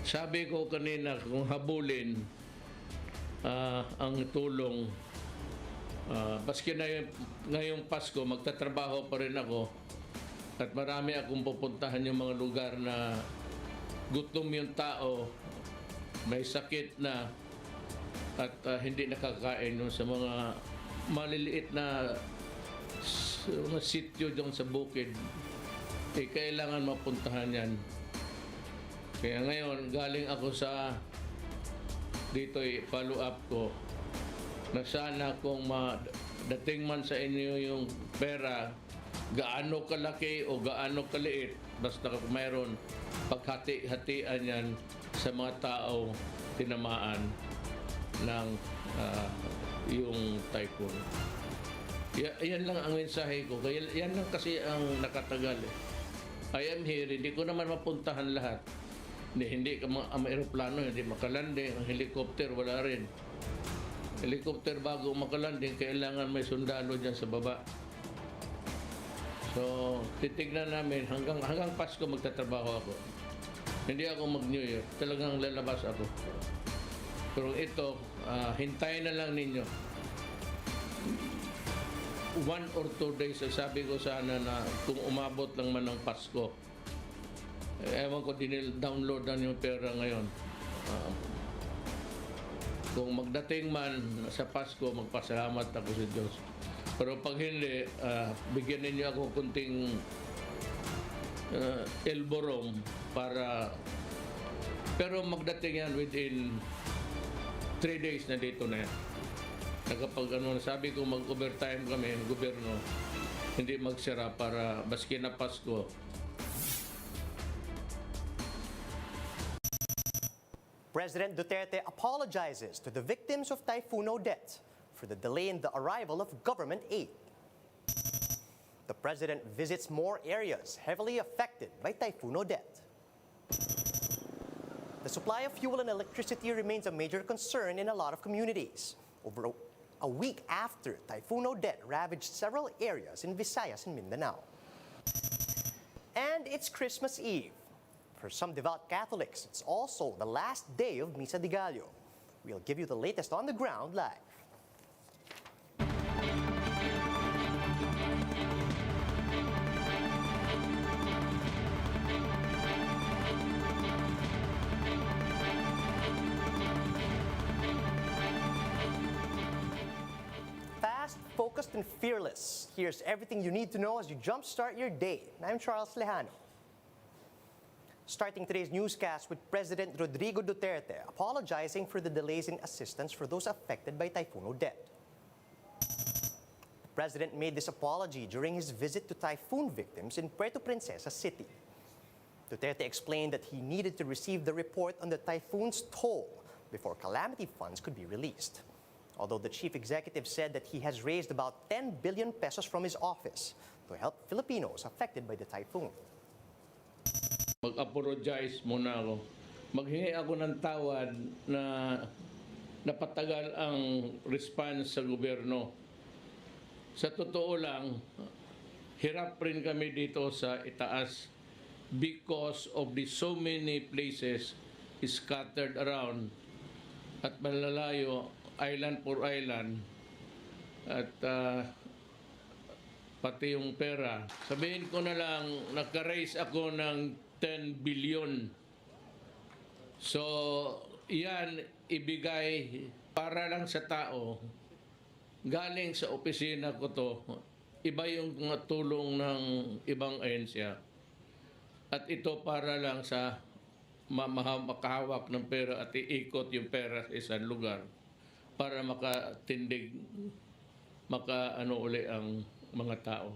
Sabi ko kanina kung habulin ang tulong, baski na ngayong Pasko, magtatrabaho pa rin ako at marami akong pupuntahan yung mga lugar na gutom yung tao, may sakit na at hindi nakakain no, sa mga maliliit na mga sityo doon sa bukid. Kailangan mapuntahan yan. Kaya ngayon, galing ako sa dito follow up ko na sana kung dating man sa inyo yung pera, gaano kalaki o gaano kaliit, basta mayroon paghati-hatian yan sa mga tao tinamaan ng yung typhoon. Yan lang ang mensahe ko. Kaya yan lang kasi ang nakatagal eh. I am here, hindi ko naman mapuntahan lahat. Hindi ang aeroplano, hindi makalanding. Ang helicopter, wala rin. Helicopter bago makalanding, kailangan may sundalo dyan sa baba. So, titignan namin, hanggang Pasko magtatrabaho ako. Hindi ako mag-New Year, talagang lalabas ako. Pero ito, hintayin na lang ninyo. 1 or 2 days, sabi ko sana na kung umabot lang man ng Pasko. Ewan ko, downloadan yung pera ngayon. Kung magdating man sa Pasko, magpasalamat ako sa Diyos. Pero pag hindi, bigyan ninyo ako kunting elbow room para... Pero magdating yan within 3 days na dito na yan. Sabi ko mag-overtime kami, ang gobyerno, hindi magsira para baski na Pasko. President Duterte apologizes to the victims of Typhoon Odette for the delay in the arrival of government aid. The president visits more areas heavily affected by Typhoon Odette. The supply of fuel and electricity remains a major concern in a lot of communities. Over a week after Typhoon Odette ravaged several areas in Visayas and Mindanao. And it's Christmas Eve. For some devout Catholics, it's also the last day of Misa de Gallo. We'll give you the latest on the ground live. Fast, focused, and fearless. Here's everything you need to know as you jumpstart your day. I'm Charles Lejano. Starting today's newscast with President Rodrigo Duterte apologizing for the delays in assistance for those affected by Typhoon Odette. The president made this apology during his visit to typhoon victims in Puerto Princesa City. Duterte explained that he needed to receive the report on the typhoon's toll before calamity funds could be released. Although the chief executive said that he has raised about 10 billion pesos from his office to help Filipinos affected by the typhoon. Mag-apologize muna ako. Maghingi ako ng tawad na napatagal ang response sa gobyerno. Sa totoo lang, hirap rin kami dito sa itaas because of the so many places scattered around at malalayo, island for island, at pati yung pera. Sabihin ko na lang, nagka-raise ako ng 10 billion. So, yan ibigay para lang sa tao. Galing sa opisina ko to, iba yung tulong ng ibang ahensya. At ito para lang sa makahawak ng pera at iikot yung pera sa isang lugar para makatindig, uli ang mga tao.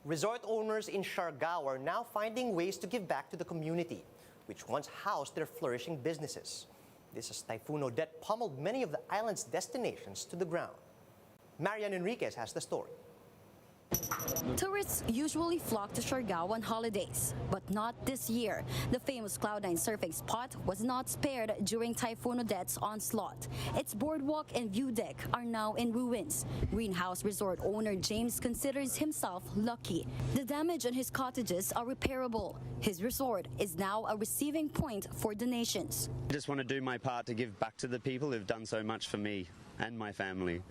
Resort owners in Siargao are now finding ways to give back to the community, which once housed their flourishing businesses. This as Typhoon Odette pummeled many of the island's destinations to the ground. Marian Enriquez has the story. Tourists usually flock to Siargao on holidays, but not this year. The famous Cloud9 surfing spot was not spared during Typhoon Odette's onslaught. Its boardwalk and view deck are now in ruins. Greenhouse Resort owner James considers himself lucky. The damage on his cottages are repairable. His resort is now a receiving point for donations. I just want to do my part to give back to the people who've done so much for me and my family.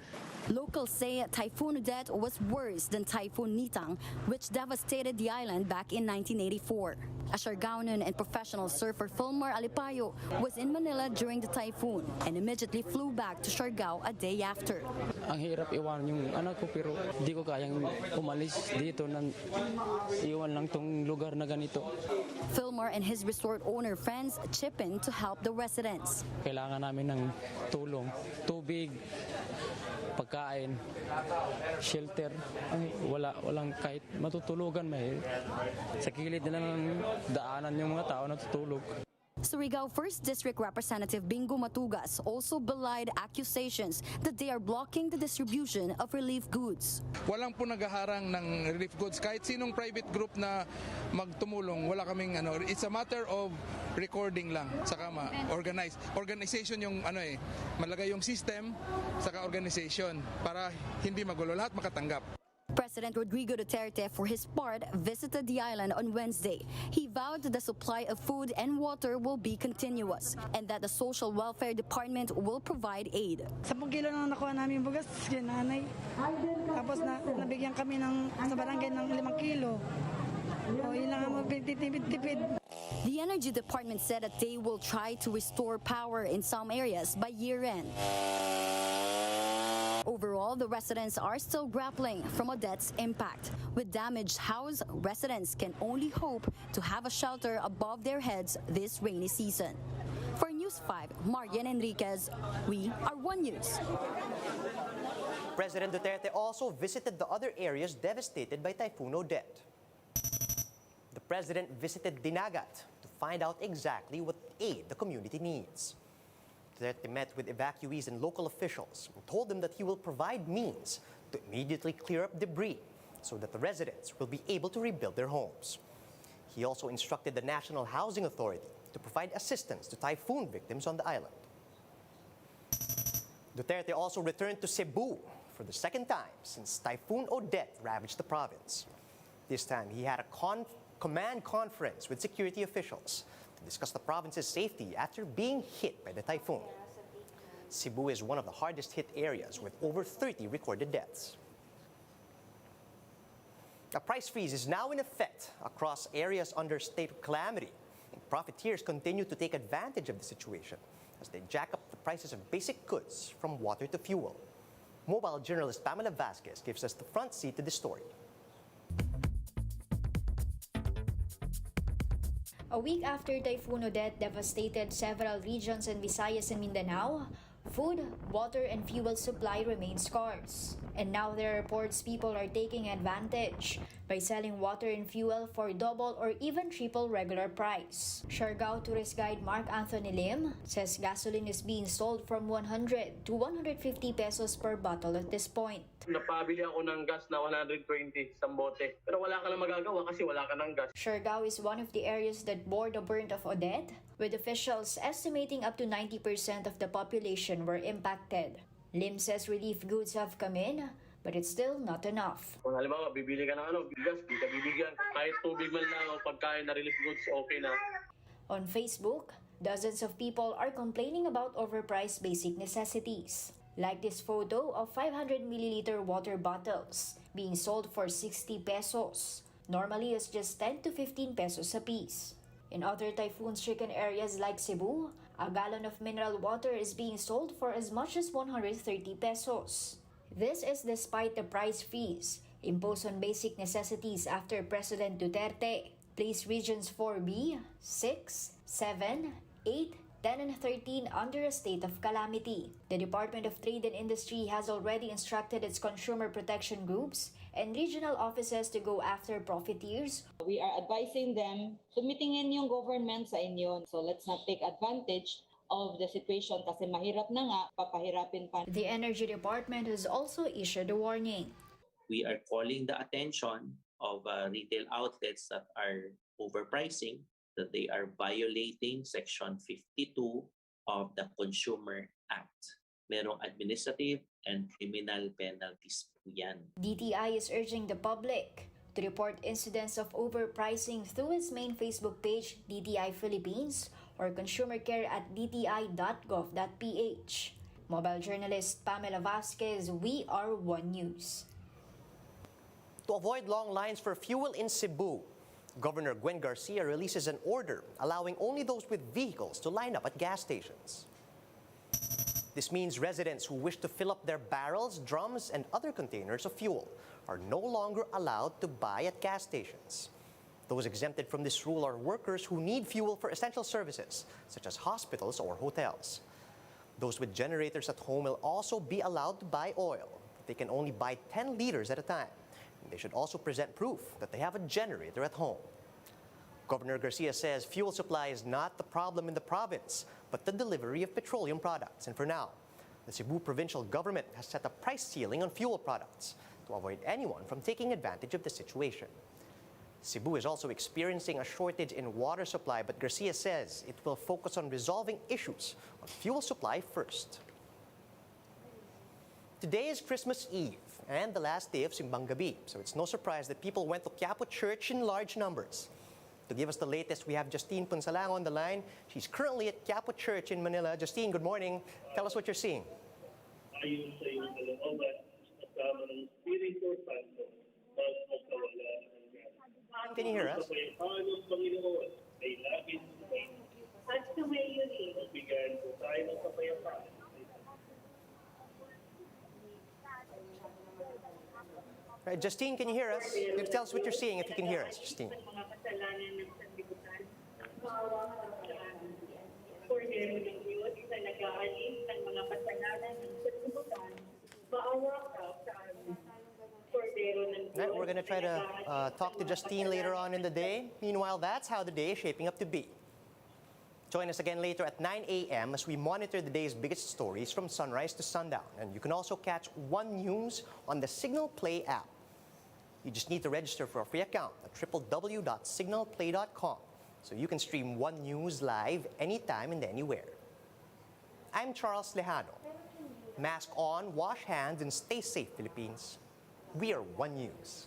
Locals say Typhoon Odette was worse than Typhoon Nitang, which devastated the island back in 1984. A Siargaoan and professional surfer Filmar Alipayo was in Manila during the typhoon and immediately flew back to Siargao a day after. Ang hirap iwan yung anak ko pero di ko kayang umalis dito nang iwan lang tong lugar na ganito. Filmar and his resort owner friends chip in to help the residents. Kailangan namin ng tulong, tubig, pagkain, shelter. Ay, walang kahit matutulugan may sa kilid na lang daanan yung mga tao natutulog. Surigao 1st District Representative Bingo Matugas also belied accusations that they are blocking the distribution of relief goods. Walang po naghaharang ng relief goods. Kahit sinong private group na magtumulong, wala kaming it's a matter of recording lang, saka organize. Organization yung malagay yung system, saka organization para hindi magulo, lahat makatanggap. President Rodrigo Duterte, for his part, visited the island on Wednesday. He vowed that the supply of food and water will be continuous and that the Social Welfare Department will provide aid. 10 kilo lang nakuha namin bugas, yun nanay. Tapos nabigyan kami sa barangay ng 5 kilo. O yun lang ang magtitipid-tipid. The Energy Department said that they will try to restore power in some areas by year-end. Overall, the residents are still grappling from Odette's impact. With damaged house, residents can only hope to have a shelter above their heads this rainy season. For News 5, Marian Enriquez, we are One News. President Duterte also visited the other areas devastated by Typhoon Odette. The president visited Dinagat to find out exactly what aid the community needs. Duterte met with evacuees and local officials and told them that he will provide means to immediately clear up debris so that the residents will be able to rebuild their homes. He also instructed the National Housing Authority to provide assistance to typhoon victims on the island. Duterte also returned to Cebu for the second time since Typhoon Odette ravaged the province. This time, he had a command conference with security officials to discuss the province's safety after being hit by the typhoon. Cebu is one of the hardest hit areas with over 30 recorded deaths. A price freeze is now in effect across areas under state of calamity. Profiteers continue to take advantage of the situation as they jack up the prices of basic goods from water to fuel. Mobile journalist Pamela Vasquez gives us the front seat to the story. A week after Typhoon Odette devastated several regions in Visayas and Mindanao, food, water, and fuel supply remain scarce. And now there are reports people are taking advantage by selling water and fuel for double or even triple regular price. Siargao tourist guide Mark Anthony Lim says gasoline is being sold from 100 to 150 pesos per bottle at this point. Napabili ako ng gas na 120 sa bote. Pero wala ka lang magagawa kasi wala ka ng gas. Siargao is one of the areas that bore the brunt of Odette, with officials estimating up to 90% of the population were impacted. Lim says relief goods have come in, but it's still not enough. Kung halimbawa, bibili ka ng bigas, di ka bibigyan. Kahit tubig man lang o pagkain na relief goods, okay na. On Facebook, dozens of people are complaining about overpriced basic necessities. Like this photo of 500 milliliter water bottles being sold for 60 pesos. Normally, it's just 10 to 15 pesos a piece. In other typhoon-stricken areas like Cebu, a gallon of mineral water is being sold for as much as 130 pesos. This is despite the price freeze imposed on basic necessities after President Duterte placed regions 4B, 6, 7, 8, 10, and 13 under a state of calamity. The Department of Trade and Industry has already instructed its consumer protection groups and regional offices to go after profiteers. We are advising them, submitingin yung government sa inyo. So let's not take advantage of the situation kasi mahirap na nga, papahirapin pa. The Energy Department has also issued a warning. We are calling the attention of retail outlets that are overpricing, that they are violating Section 52 of the Consumer Act. Merong administrative and criminal penalties po yan. DTI is urging the public to report incidents of overpricing through its main Facebook page, DTI Philippines, or consumer care at dti.gov.ph. Mobile journalist Pamela Vasquez, We Are One News. To avoid long lines for fuel in Cebu, Governor Gwen Garcia releases an order allowing only those with vehicles to line up at gas stations. This means residents who wish to fill up their barrels, drums, and other containers of fuel are no longer allowed to buy at gas stations. Those exempted from this rule are workers who need fuel for essential services, such as hospitals or hotels. Those with generators at home will also be allowed to buy oil. They can only buy 10 liters at a time. They should also present proof that they have a generator at home. Governor Garcia says fuel supply is not the problem in the province, but the delivery of petroleum products. And for now, the Cebu provincial government has set a price ceiling on fuel products to avoid anyone from taking advantage of the situation. Cebu is also experiencing a shortage in water supply, but Garcia says it will focus on resolving issues on fuel supply first. Today is Christmas Eve and the last day of Simbang Gabi, so it's no surprise that people went to Quiapo Church in large numbers. To give us the latest, we have Justine Punsalang on the line. She's currently at Quiapo Church in Manila. Justine, good morning. Tell us what you're seeing. Can you hear us? Right, Justine, can you hear us? You tell us what you're seeing if you can hear us, Justine. Right, we're going to try to talk to Justine later on in the day. Meanwhile, that's how the day is shaping up to be. Join us again later at 9 a.m. as we monitor the day's biggest stories from sunrise to sundown. And you can also catch One News on the Signal Play app. You just need to register for a free account at www.signalplay.com so you can stream One News live anytime and anywhere. I'm Charles Lejano. Mask on, wash hands, and stay safe, Philippines. We are One News.